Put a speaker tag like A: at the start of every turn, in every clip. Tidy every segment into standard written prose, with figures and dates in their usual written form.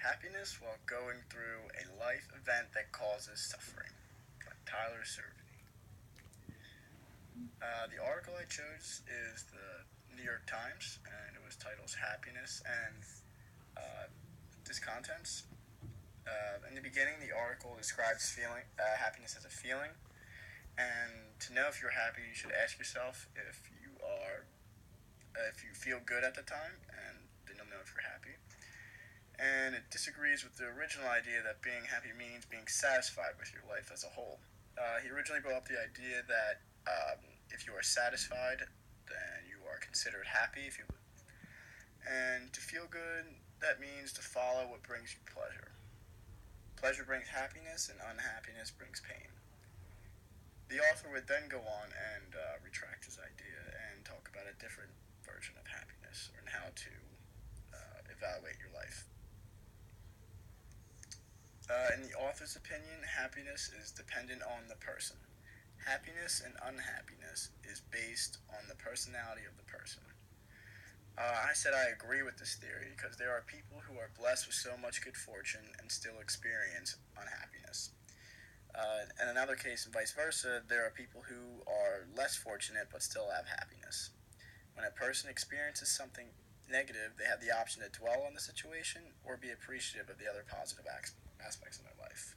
A: Happiness While Going Through a Life Event That Causes Suffering by Tyler Servany. The article I chose is the New York Times, and it was titled Happiness and its contents. In the beginning, the article describes happiness as a feeling, and to know if you're happy, you should ask yourself if you feel good at the time, and then you'll know if you're happy. And it disagrees with the original idea that being happy means being satisfied with your life as a whole. He originally brought up the idea that if you are satisfied, then you are considered happy. And to feel good, that means to follow what brings you pleasure. Pleasure brings happiness, and unhappiness brings pain. The author would then go on and retract his idea and talk about a different version of happiness and how to evaluate your life. In the author's opinion, happiness is dependent on the person. Happiness and unhappiness is based on the personality of the person. I said I agree with this theory because there are people who are blessed with so much good fortune and still experience unhappiness. In another case, and vice versa, there are people who are less fortunate but still have happiness. When a person experiences something negative, they have the option to dwell on the situation or be appreciative of the other positive aspects in their life.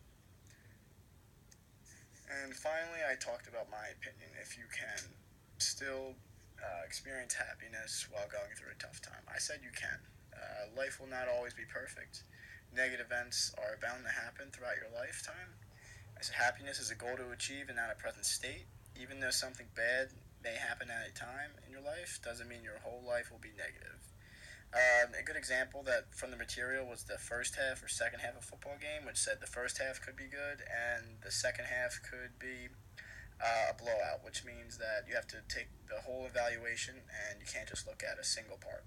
A: And finally, I talked about my opinion. If you can still experience happiness while going through a tough time, I said you can. Life will not always be perfect. Negative events are bound to happen throughout your lifetime. I said happiness is a goal to achieve and not a present state. Even though something bad may happen at a time in your life, doesn't mean your whole life will be negative. A good example that from the material was the first half or second half of a football game, which said the first half could be good and the second half could be a blowout, which means that you have to take the whole evaluation and you can't just look at a single part.